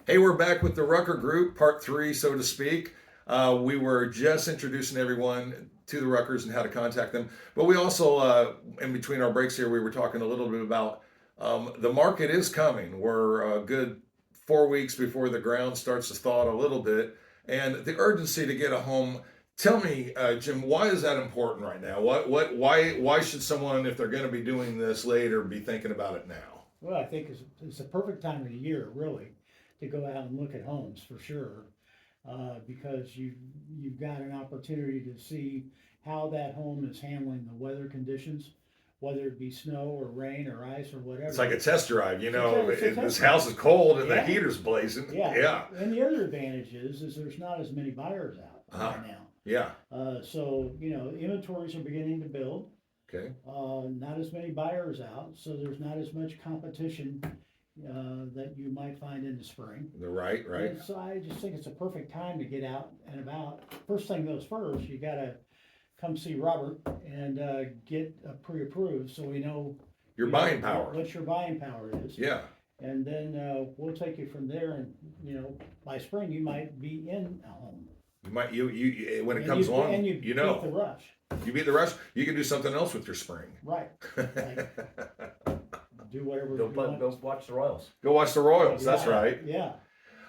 Hey, we're back with the Rucker Group, part three, so to speak. We were just introducing everyone to the Ruckers and how to contact them. But we also, in between our breaks here, we were talking a little bit about the market is coming. We're a good 4 weeks before the ground starts to thaw out a little bit. And the urgency to get a home. Tell me, Jim, why is that important right now? Why should someone, if they're going to be doing this later, be thinking about it now? Well, I think it's the perfect time of the year, really, to go out and look at homes for sure, because you've got an opportunity to see how that home is handling the weather conditions, whether it be snow or rain or ice or It's whatever. like a test drive, It's a this test house drive. is cold and the Yeah, heater's blazing. yeah. Yeah. And the other advantage is there's not as many buyers out Uh-huh. right now. Yeah. So inventories are beginning to build. Okay. Not as many buyers out, so there's not as much competition that you might find in the spring. Right. And so I just think it's a perfect time to get out and about. First thing goes first, you gotta come see Robert and get pre-approved so we know Your buying power. what your buying power is. Yeah. And then we'll take you from there, and by spring you might be in a home. You might you when it And comes you along, and you you beat know. the rush. You beat the rush, you can do something else with your spring. Right. Like do whatever Go, you want. go watch the Royals. Go watch the Royals. That's Yeah, right. Yeah.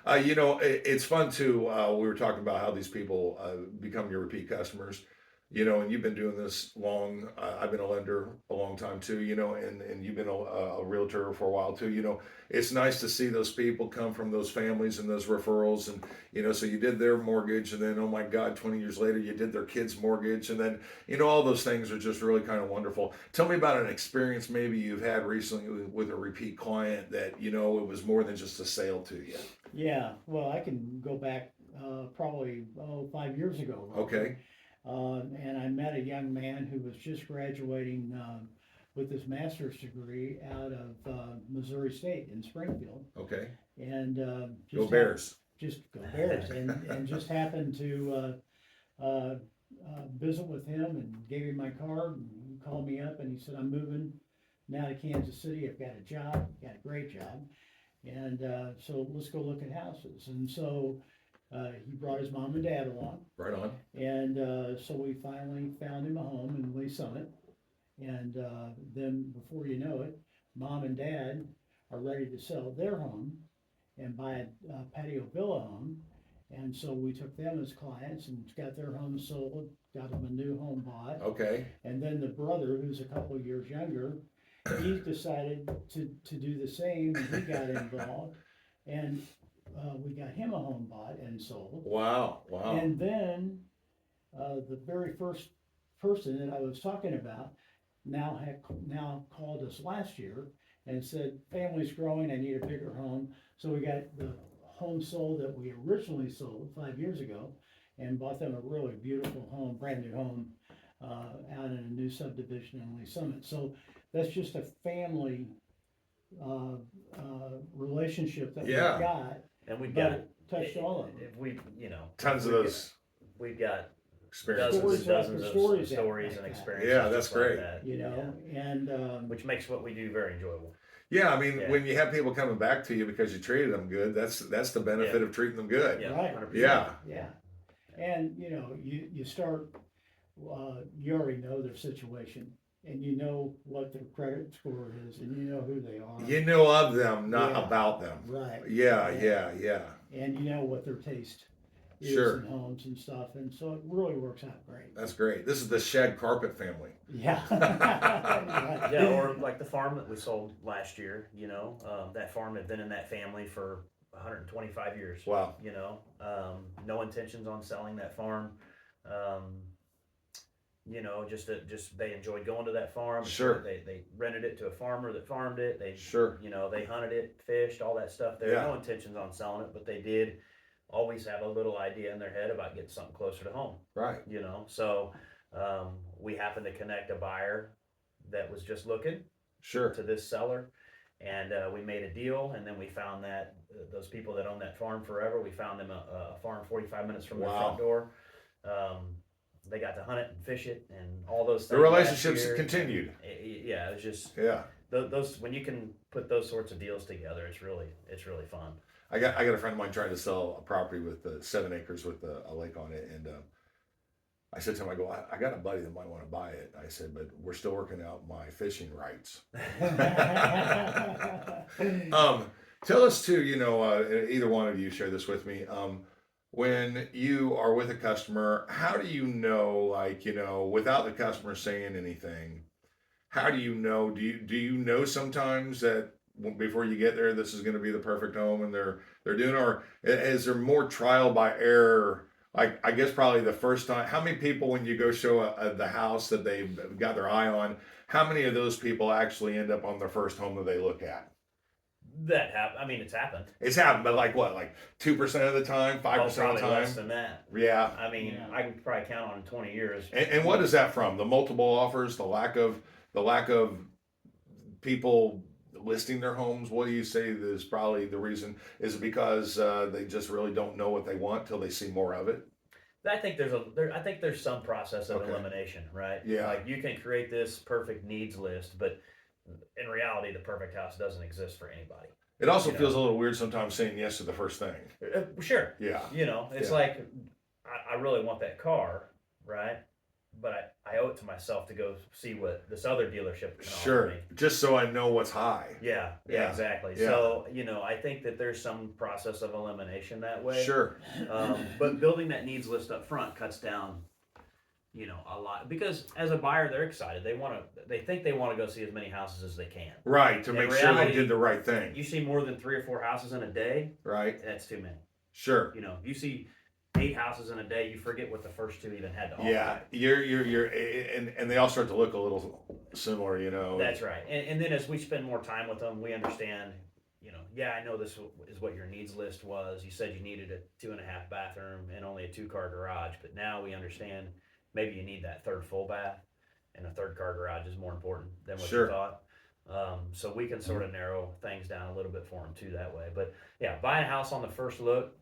It's fun too. We were talking about how these people become your repeat customers. And you've been doing this long. I've been a lender a long time too. And you've been a realtor for a while too. It's nice to see those people come from those families and those referrals. And so you did their mortgage, and then oh my God, 20 years later you did their kids' mortgage, and then all those things are just really kind of wonderful. Tell me about an experience maybe you've had recently with a repeat client that it was more than just a sale to you. Yeah. Well, I can go back probably 5 years ago. Roughly. Okay. And I met a young man who was just graduating with his master's degree out of Missouri State in Springfield, Okay. and Go Bears. just go Bears, and just happened to visit with him and gave him my card. And he called me up and he said, "I'm moving now to Kansas City. I've got a job, got a great job, and so let's go look at houses." And so he brought his mom and dad along. Right on. And so we finally found him a home in Lee Summit. And then before you know it, mom and dad are ready to sell their home and buy a patio villa home. And so we took them as clients and got their home sold, got them a new home bought. Okay. And then the brother, who's a couple of years younger, he decided to do the same, and he got involved. And we got him a home bought and sold. Wow. And then the very first person that I was talking about now called us last year and said, "Family's growing. I need a bigger home." So we got the home sold that we originally sold 5 years ago, and bought them a really beautiful home, brand new home, out in a new subdivision in Lee Summit. So that's just a family relationship that Yeah. we've got. And we've But got it touched all of them. if we, Tons of we've those we've got experiences. dozens Stories and dozens after of stories stories like and that. experiences. Yeah, that's just like great. that, And which makes what we do very enjoyable. Yeah, I mean, Yeah. when you have people coming back to you because you treated them good, that's the benefit Yeah. of treating them good. Yeah, Right. 100%. Yeah. yeah, and you start, you already know their situation, and you know what their credit score is, and you know who they are. You know of them, not Yeah. about them. Right. Yeah. And you know what their taste is Sure. in homes and stuff, and so it really works out great. That's great. This is the shed carpet family. Yeah. Yeah, or like the farm that we sold last year. That farm had been in that family for 125 years. Wow. No intentions on selling that farm. Just they enjoyed going to that farm. Sure. They rented it to a farmer that farmed it. Sure. They hunted it, fished, all that stuff. There Yeah. were no intentions on selling it, but they did always have a little idea in their head about getting something closer to home. Right. So we happened to connect a buyer that was just looking Sure. to this seller, and we made a deal. And then we found that those people that own that farm forever, we found them a farm 45 minutes from their Wow. front door. They got to hunt it and fish it and all those The things. relationships last year. continued. Yeah, it was just Yeah. those when you can put those sorts of deals together, it's really fun. I got a friend of mine trying to sell a property with 7 acres with a lake on it, and I said to him, I go, I got a buddy that might want to buy it. I said, but we're still working out my fishing rights. Tell us too, either one of you share this with me. When you are with a customer, how do you know, like, without the customer saying anything, how do you know? Do you know sometimes that before you get there, this is going to be the perfect home, and they're doing, or is there more trial by error? Like, I guess probably the first time. How many people, when you go show the house that they've got their eye on, how many of those people actually end up on their first home that they look at? I mean, it's happened. It's happened, but like what, like 2% of the time, 5% of the Probably time? less than that. Yeah. I mean, Yeah. I can probably count on 20 years. And what is that from? The multiple offers, the lack of people listing their homes. What do you say is probably the reason? Is it because they just really don't know what they want till they see more of it? I think I think there's some process of Okay. elimination, right? Yeah. Like you can create this perfect needs list, but in reality, the perfect house doesn't exist for anybody. It also You know. feels a little weird sometimes saying yes to the first thing. Sure. Yeah. It's Yeah. like I really want that car, right? But I owe it to myself to go see what this other dealership can offer Sure. me. Just so I know what's high. Yeah, Yeah. exactly. Yeah. So, I think that there's some process of elimination that way. Sure. But building that needs list up front cuts down, a lot because as a buyer, they're excited. They think they want to go see as many houses as they can. Right. To In make sure they reality, did the right thing. You see more than 3 or 4 houses in a day, Right. that's too many. Sure. You see 8 houses in a day, you forget what the first 2 even had to offer. Yeah. You're and they all start to look a little similar, That's right. And then as we spend more time with them, we understand, yeah, I know this is what your needs list was. You said you needed a 2.5 bathroom and only a 2-car garage, but now we understand maybe you need that third full bath and a 3rd-car garage is more important than what Sure. you thought. So we can sort of narrow things down a little bit for them too that way. But yeah, buying a house on the first look,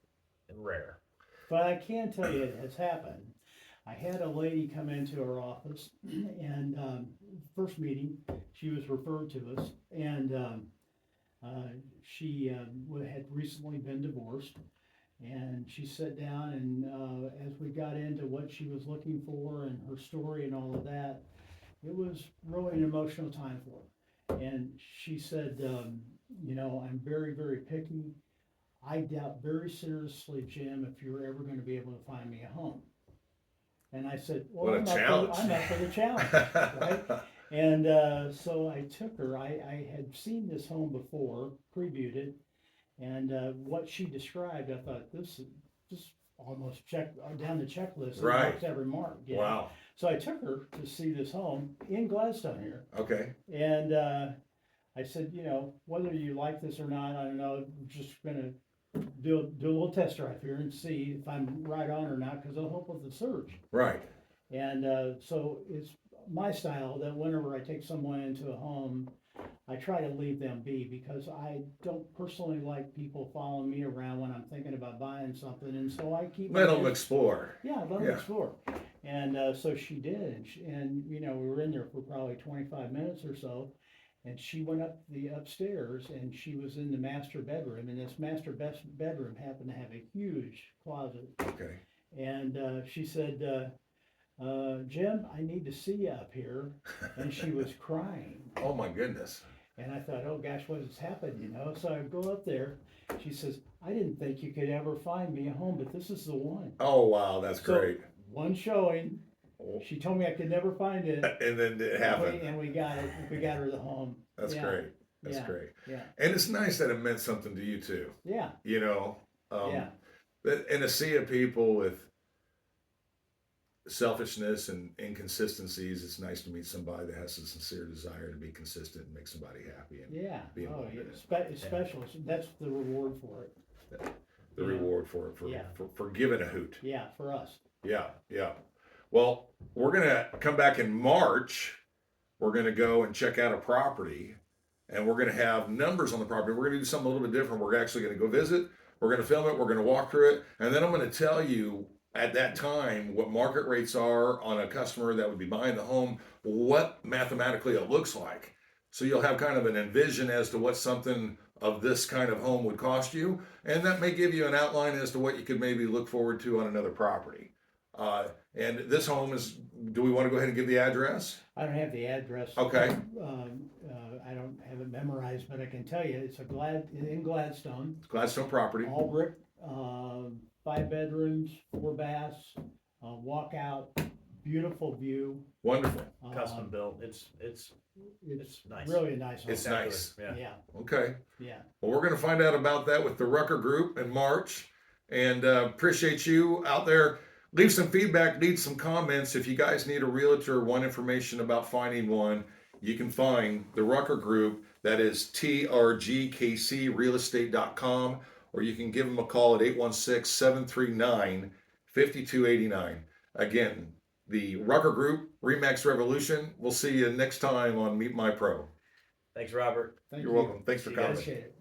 rare. But I can tell you it has happened. I had a lady come into our office and first meeting, she was referred to us, and she had recently been divorced. And she sat down, and as we got into what she was looking for and her story and all of that, it was really an emotional time for her. And she said, I'm very, very picky. I doubt very seriously, Jim, if you're ever going to be able to find me a home. And I said, well, What a challenge. I'm up for the challenge, right? And so I took her. I had seen this home before, previewed it, and what she described, I thought this almost checked down the checklist. Right. Marks every mark. Wow. So I took her to see this home in Gladstone here, Okay. and I said, whether you like this or not, I don't know. I'm just gonna do a little test drive here and see if I'm right on or not, because I'll help with the search. Right. And so it's my style that whenever I take someone into a home, I try to leave them be, because I don't personally like people following me around when I'm thinking about buying something, and so I keep Let them explore. yeah, let them Yeah. explore. And so she did, and we were in there for probably 25 minutes or so, and she went up the upstairs, and she was in the master bedroom, and this master bedroom happened to have a huge closet. Okay. And she said, Jim, I need to see you up here. And she was crying. Oh my goodness. And I thought, oh gosh, what has happened, So I go up there. She says, I didn't think you could ever find me a home, but this is the one. Oh wow, that's So, great. one showing. She told me I could never find it. And then it happened. And we got it. We got her the home. That's Yeah. great. That's Yeah. great. Yeah. And it's nice that it meant something to you too. Yeah. Yeah. And a sea of people with selfishness and inconsistencies, it's nice to meet somebody that has a sincere desire to be consistent and make somebody happy and Yeah. be Oh, involved in it. it's special. That's the reward for it. The reward for it, Yeah. for giving a hoot. Yeah, for us. Yeah, yeah. Well, we're gonna come back in March. We're gonna go and check out a property, and we're gonna have numbers on the property. We're gonna do something a little bit different. We're actually gonna go visit. We're gonna film it. We're gonna walk through it, and then I'm gonna tell you at that time what market rates are on a customer that would be buying the home, what mathematically it looks like. So you'll have kind of an envision as to what something of this kind of home would cost you, and that may give you an outline as to what you could maybe look forward to on another property. And this home is, do we want to go ahead and give the address? I don't have the address. Okay. I don't have it memorized, but I can tell you, it's in Gladstone, Gladstone property. all brick, 5 bedrooms, 4 baths, walkout, beautiful view. Wonderful. Custom Um, built. It's nice. Really a nice home. It's nice. Yeah. Yeah, Okay. yeah. Well, we're going to find out about that with the Rucker Group in March. And appreciate you out there. Leave some feedback, leave some comments. If you guys need a realtor or want information about finding one, you can find the Rucker Group. That is trgkcrealestate.com, or you can give them a call at 816-739-5289. Again, the Rucker Group, Remax Revolution. We'll see you next time on Meet My Pro. Thanks, Robert. Thank You're you. welcome. Thanks for See you guys. coming. Appreciate it.